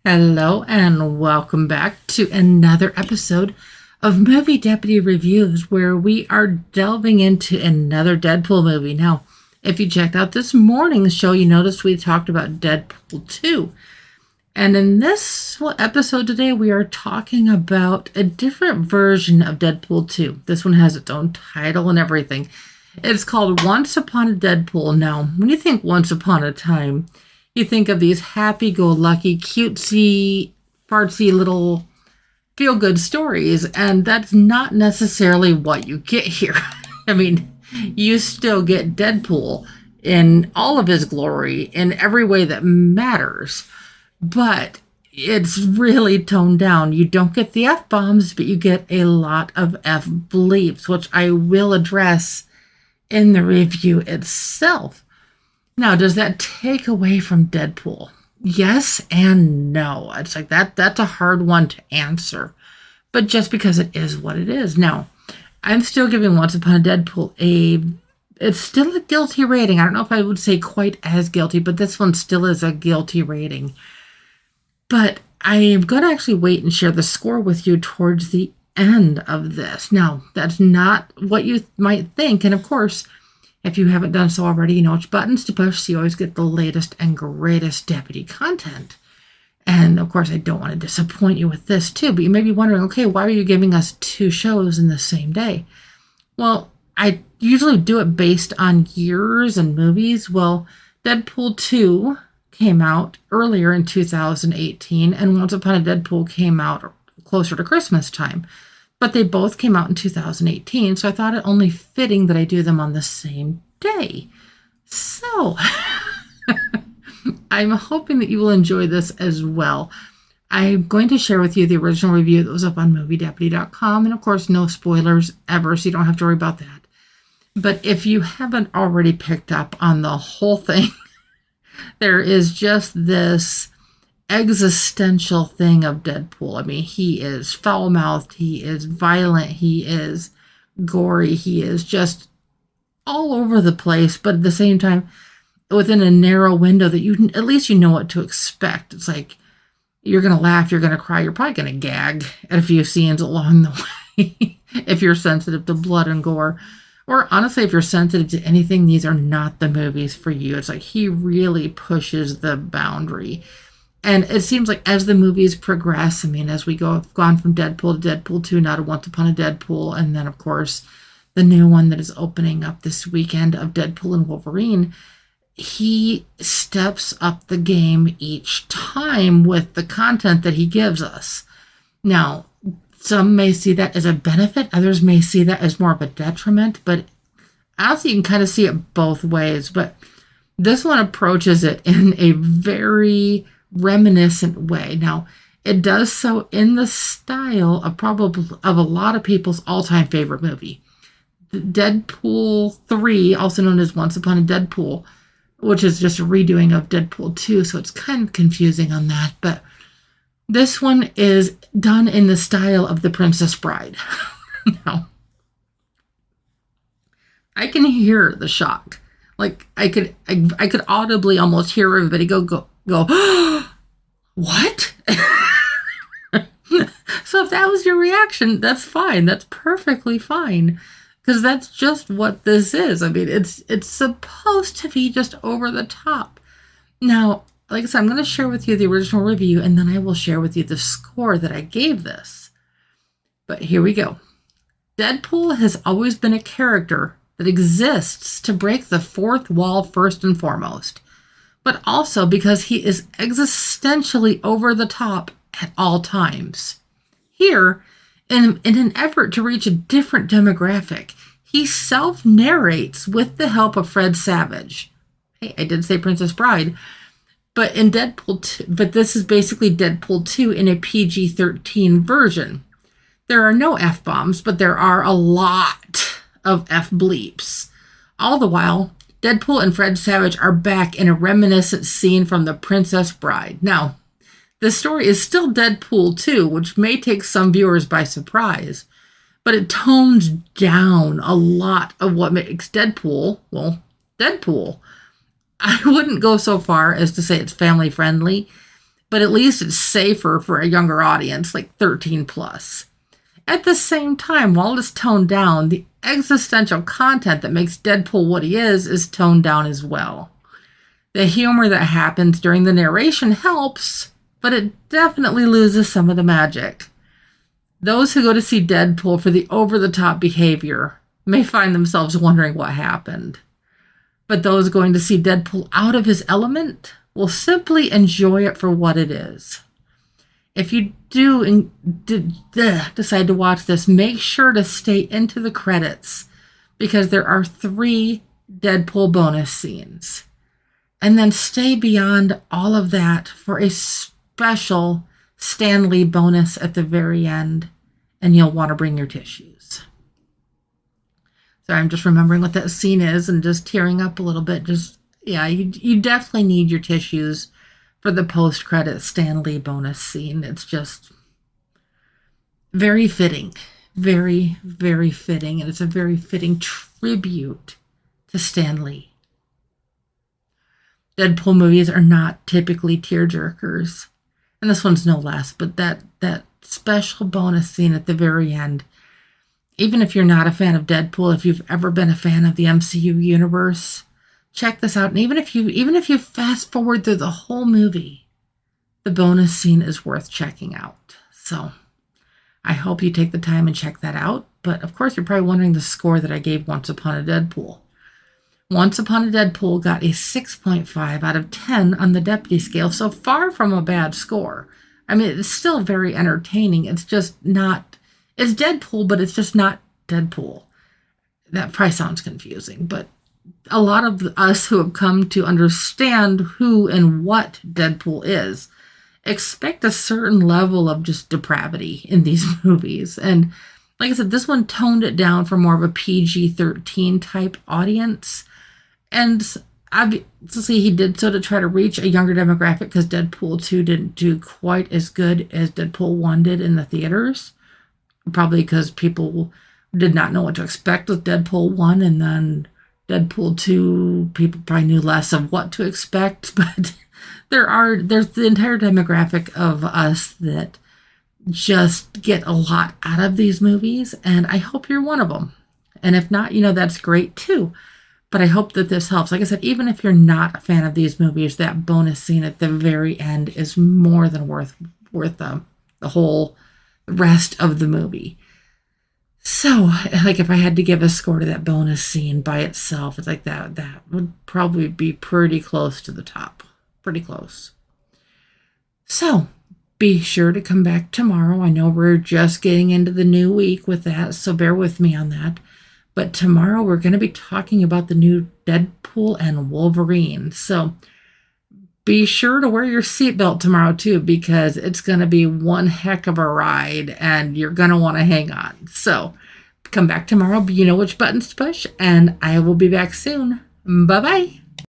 Hello and welcome back to another episode of Movie Deputy Reviews, where we are delving into another Deadpool movie. Now, if you checked out this morning's show, you noticed we talked about Deadpool 2. And in this episode today, we are talking about a different version of Deadpool 2. This one has its own title and everything. It's called Once Upon a Deadpool. Now, when you think Once Upon a Time, you think of these happy-go-lucky, cutesy, fartsy little feel-good stories, and that's not necessarily what you get here. I mean, you still get Deadpool in all of his glory, in every way that matters, but it's really toned down. You don't get the F-bombs, but you get a lot of F-bleeps, which I will address in the review itself. Now, does that take away from Deadpool? Yes and no. It's like that's a hard one to answer. But just because it is what it is. Now, I'm still giving Once Upon a Deadpool it's still a guilty rating. I don't know if I would say quite as guilty, but this one still is a guilty rating. But I'm going to actually wait and share the score with you towards the end of this. Now, that's not what you might think. And of course, if you haven't done so already, you know which buttons to push so you always get the latest and greatest Deputy content. And of course, I don't want to disappoint you with this too, but you may be wondering, okay, why are you giving us two shows in the same day? Well, I usually do it based on years and movies. Well, Deadpool 2 came out earlier in 2018, and Once Upon a Deadpool came out closer to Christmas time. But they both came out in 2018, so I thought it only fitting that I do them on the same day. So, I'm hoping that you will enjoy this as well. I'm going to share with you the original review that was up on MovieDeputy.com, and of course, no spoilers ever, so you don't have to worry about that. But if you haven't already picked up on the whole thing, there is just this existential thing of Deadpool. I mean, he is foul-mouthed, he is violent, he is gory, he is just all over the place, but at the same time, within a narrow window that you at least you know what to expect. It's like, you're going to laugh, you're going to cry, you're probably going to gag at a few scenes along the way if you're sensitive to blood and gore. Or honestly, if you're sensitive to anything, these are not the movies for you. It's like he really pushes the boundary. And it seems like as the movies progress, I mean, as we have gone from Deadpool to Deadpool 2, now to Once Upon a Deadpool, and then, of course, the new one that is opening up this weekend of Deadpool and Wolverine, he steps up the game each time with the content that he gives us. Now, some may see that as a benefit, others may see that as more of a detriment, but honestly, you can kind of see it both ways. But this one approaches it in a very reminiscent way. Now, it does so in the style of a lot of people's all-time favorite movie. Deadpool 3, also known as Once Upon a Deadpool, which is just a redoing of Deadpool 2, so it's kind of confusing on that. But this one is done in the style of The Princess Bride. Now, I can hear the shock. Like, I could audibly almost hear everybody go, what? So if that was your reaction, that's fine. That's perfectly fine. Because that's just what this is. I mean, it's supposed to be just over the top. Now, like I said, I'm going to share with you the original review, and then I will share with you the score that I gave this. But here we go. Deadpool has always been a character that exists to break the fourth wall first and foremost, but also because he is existentially over the top at all times. Here, in an effort to reach a different demographic, he self-narrates with the help of Fred Savage. Hey, I did say Princess Bride, but in Deadpool 2, but this is basically Deadpool 2 in a PG-13 version. There are no F-bombs, but there are a lot of F-bleeps. All the while, Deadpool and Fred Savage are back in a reminiscent scene from The Princess Bride. Now, the story is still Deadpool 2, which may take some viewers by surprise, but it tones down a lot of what makes Deadpool, well, Deadpool. I wouldn't go so far as to say it's family friendly. but at least it's safer for a younger audience, like 13 plus. At the same time, while it's toned down, the existential content that makes Deadpool what he is toned down as well. The humor that happens during the narration helps, but it definitely loses some of the magic. Those who go to see Deadpool for the over-the-top behavior may find themselves wondering what happened. But those going to see Deadpool out of his element will simply enjoy it for what it is. If you do decide to watch this, make sure to stay into the credits because there are 3 Deadpool bonus scenes. And then stay beyond all of that for a special Stan Lee bonus at the very end, and you'll want to bring your tissues. Sorry, I'm just remembering what that scene is and just tearing up a little bit. You definitely need your tissues for the post-credit Stan Lee bonus scene. It's just very fitting. Very, very fitting. And it's a very fitting tribute to Stan Lee. Deadpool movies are not typically tearjerkers. And this one's no less. But that special bonus scene at the very end, even if you're not a fan of Deadpool, if you've ever been a fan of the MCU universe, check this out. And even if you fast forward through the whole movie, the bonus scene is worth checking out. So I hope you take the time and check that out. But of course, you're probably wondering the score that I gave Once Upon a Deadpool. Once Upon a Deadpool got a 6.5 out of 10 on the Deputy scale, so far from a bad score. I mean, it's still very entertaining. It's just not, it's Deadpool, but it's just not Deadpool. That probably sounds confusing, but a lot of us who have come to understand who and what Deadpool is expect a certain level of just depravity in these movies. And like I said, this one toned it down for more of a PG-13 type audience. And obviously he did so to try to reach a younger demographic because Deadpool 2 didn't do quite as good as Deadpool 1 did in the theaters. Probably because people did not know what to expect with Deadpool 1, and then Deadpool 2, people probably knew less of what to expect. But there's the entire demographic of us that just get a lot out of these movies, and I hope you're one of them. And if not, that's great too. But I hope that this helps. Like I said, even if you're not a fan of these movies, that bonus scene at the very end is more than worth the whole rest of the movie. So, like, if I had to give a score to that bonus scene by itself, it's like that would probably be pretty close to the top. Pretty close. So, be sure to come back tomorrow. I know we're just getting into the new week with that, so bear with me on that. But tomorrow we're going to be talking about the new Deadpool and Wolverine. So be sure to wear your seatbelt tomorrow too, because it's going to be one heck of a ride and you're going to want to hang on. So come back tomorrow. You know which buttons to push, and I will be back soon. Bye-bye.